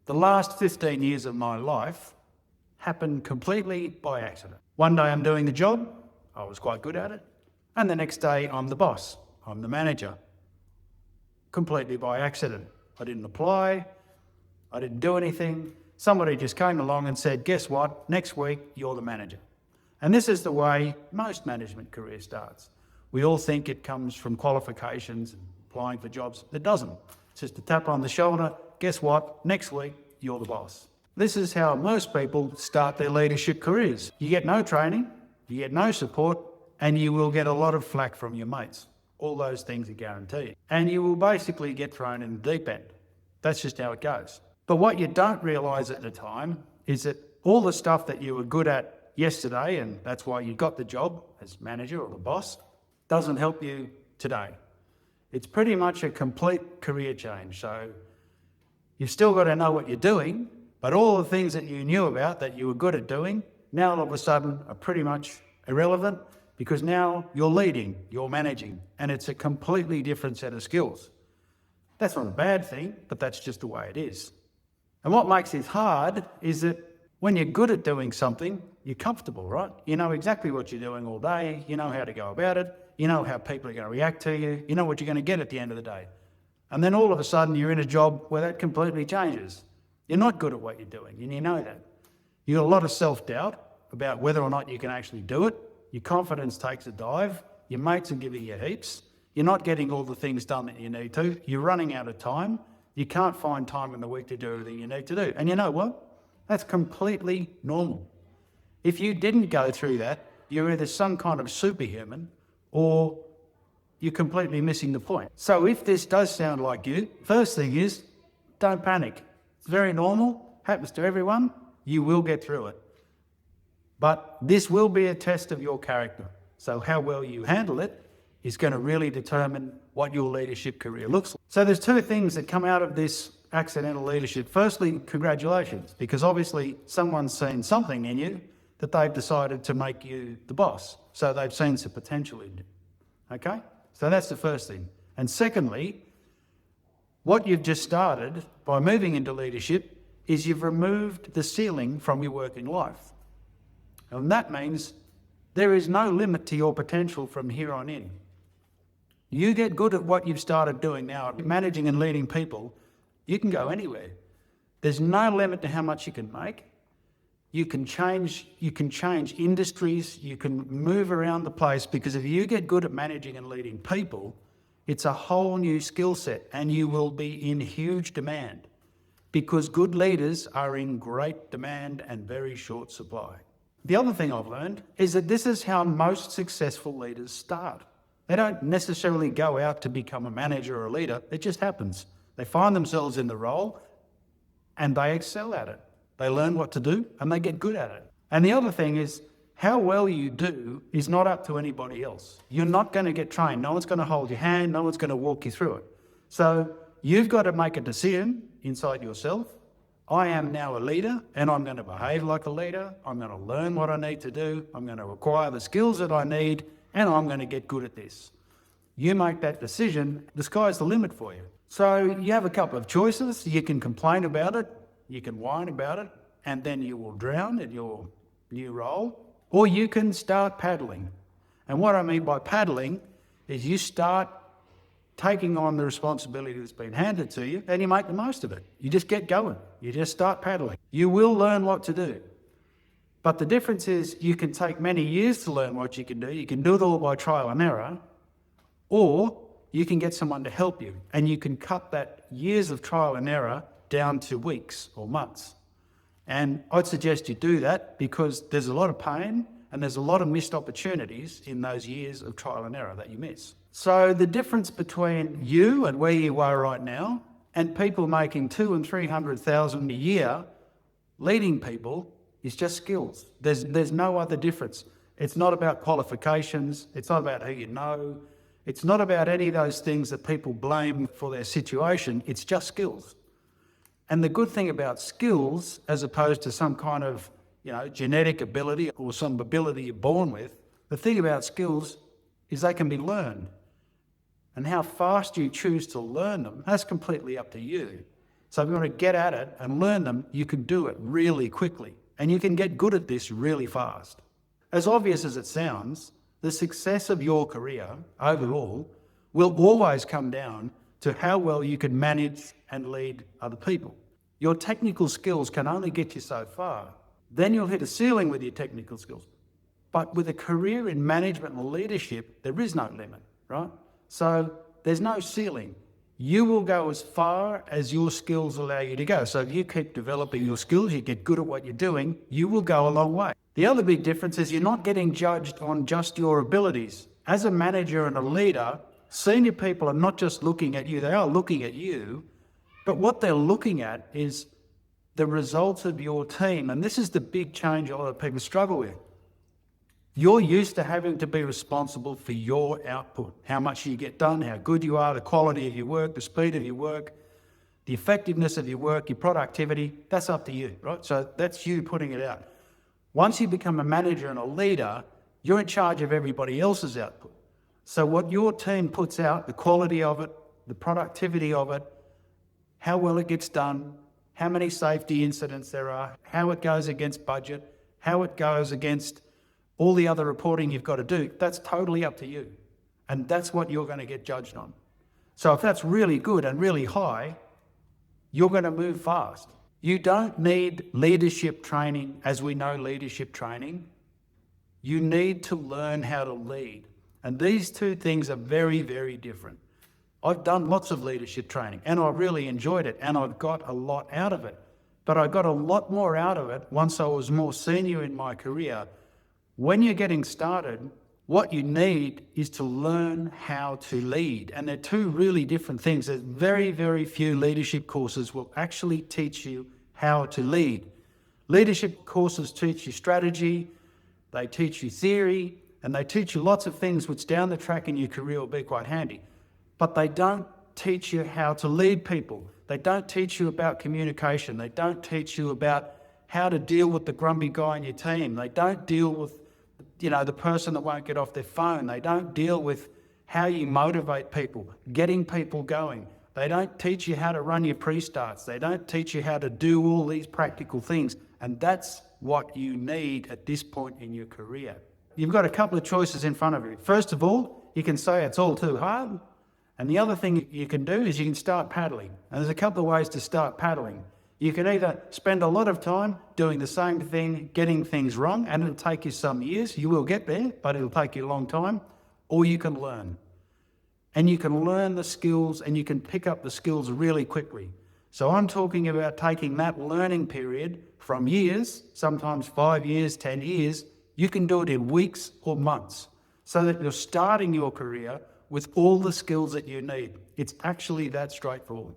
The last 15 years of my life happened completely by accident. One day I'm doing the job, I was quite good at it, and the next day I'm the boss, I'm the manager. Completely by accident. I didn't apply, I didn't do anything. Somebody just came along and said, guess what, next week you're the manager. And this is the way most management career starts. We all think it comes from qualifications and applying for jobs. It doesn't. It's just a tap on the shoulder. Guess what? Next week, you're the boss. This is how most people start their leadership careers. You get no training, you get no support, and you will get a lot of flack from your mates. All those things are guaranteed. And you will basically get thrown in the deep end. That's just how it goes. But what you don't realise at the time is that all the stuff that you were good at yesterday, and that's why you got the job as manager or the boss, doesn't help you today. It's pretty much a complete career change. So you've still got to know what you're doing, but all the things that you knew about that you were good at doing, now all of a sudden are pretty much irrelevant because now you're leading, you're managing, and it's a completely different set of skills. That's not a bad thing, but that's just the way it is. And what makes it hard is that when you're good at doing something, you're comfortable, right? You know exactly what you're doing all day, you know how to go about it, you know how people are going to react to you, you know what you're going to get at the end of the day. And then all of a sudden you're in a job where that completely changes. You're not good at what you're doing, and you know that. You've got a lot of self-doubt about whether or not you can actually do it. Your confidence takes a dive. Your mates are giving you heaps. You're not getting all the things done that you need to. You're running out of time. You can't find time in the week to do everything you need to do. And you know what? That's completely normal. If you didn't go through that, you're either some kind of superhuman or you're completely missing the point. So if this does sound like you, first thing is, don't panic. It's very normal, happens to everyone. You will get through it. But this will be a test of your character. So how well you handle it is going to really determine what your leadership career looks like. So there's two things that come out of this accidental leadership. Firstly, congratulations, because obviously someone's seen something in you that they've decided to make you the boss. So they've seen some potential in you. Okay? So that's the first thing. And secondly, what you've just started by moving into leadership is you've removed the ceiling from your working life. And that means there is no limit to your potential from here on in. You get good at what you've started doing now, managing and leading people, you can go anywhere. There's no limit to how much you can make. You can change industries, you can move around the place, because if you get good at managing and leading people, it's a whole new skill set and you will be in huge demand, because good leaders are in great demand and very short supply. The other thing I've learned is that this is how most successful leaders start. They don't necessarily go out to become a manager or a leader. It just happens. They find themselves in the role and they excel at it. They learn what to do and they get good at it. And the other thing is, how well you do is not up to anybody else. You're not going to get trained. No one's going to hold your hand. No one's going to walk you through it. So you've got to make a decision inside yourself. I am now a leader and I'm going to behave like a leader. I'm going to learn what I need to do. I'm going to acquire the skills that I need, and I'm going to get good at this. You make that decision, the sky's the limit for you. So you have a couple of choices. You can complain about it, you can whine about it, and then you will drown in your new role, or you can start paddling. And what I mean by paddling is you start taking on the responsibility that's been handed to you and you make the most of it. You just get going. You just start paddling. You will learn what to do. But the difference is you can take many years to learn what you can do. You can do it all by trial and error, or you can get someone to help you and you can cut that years of trial and error down to weeks or months. And I'd suggest you do that because there's a lot of pain and there's a lot of missed opportunities in those years of trial and error that you miss. So the difference between you and where you are right now and people making 200,000 and 300,000 a year leading people is just skills. There's no other difference. It's not about qualifications. It's not about who you know. It's not about any of those things that people blame for their situation. It's just skills. And the good thing about skills, as opposed to some kind of, genetic ability or some ability you're born with, the thing about skills is they can be learned. And how fast you choose to learn them, that's completely up to you. So if you want to get at it and learn them, you can do it really quickly. And you can get good at this really fast. As obvious as it sounds, the success of your career overall will always come down to how well you can manage and lead other people. Your technical skills can only get you so far. Then you'll hit a ceiling with your technical skills. But with a career in management and leadership, there is no limit, right? So there's no ceiling. You will go as far as your skills allow you to go. So if you keep developing your skills, you get good at what you're doing, you will go a long way. The other big difference is you're not getting judged on just your abilities. As a manager and a leader, senior people are not just looking at you, they are looking at you, but what they're looking at is the results of your team. And this is the big change a lot of people struggle with. You're used to having to be responsible for your output, how much you get done, how good you are, the quality of your work, the speed of your work, the effectiveness of your work, your productivity. That's up to you, right? So that's you putting it out. Once you become a manager and a leader, you're in charge of everybody else's output. So what your team puts out, the quality of it, the productivity of it, how well it gets done, how many safety incidents there are, how it goes against budget, how it goes against all the other reporting you've got to do, that's totally up to you. And that's what you're going to get judged on. So if that's really good and really high, you're going to move fast. You don't need leadership training as we know leadership training. You need to learn how to lead. And these two things are very, very different. I've done lots of leadership training and I really enjoyed it and I've got a lot out of it. But I got a lot more out of it once I was more senior in my career. When you're getting started, what you need is to learn how to lead. And they're two really different things. There's very, very few leadership courses will actually teach you how to lead. Leadership courses teach you strategy, they teach you theory, and they teach you lots of things which down the track in your career will be quite handy. But they don't teach you how to lead people. They don't teach you about communication. They don't teach you about how to deal with the grumpy guy in your team. They don't deal with the person that won't get off their phone. They don't deal with how you motivate people, getting people going. They don't teach you how to run your pre-starts. They don't teach you how to do all these practical things. And that's what you need at this point in your career. You've got a couple of choices in front of you. First of all, you can say it's all too hard. And the other thing you can do is you can start paddling. And there's a couple of ways to start paddling. You can either spend a lot of time doing the same thing, getting things wrong, and it'll take you some years. You will get there, but it'll take you a long time. Or you can learn. And you can learn the skills and you can pick up the skills really quickly. So I'm talking about taking that learning period from years, sometimes 5 years, 10 years. You can do it in weeks or months so that you're starting your career with all the skills that you need. It's actually that straightforward.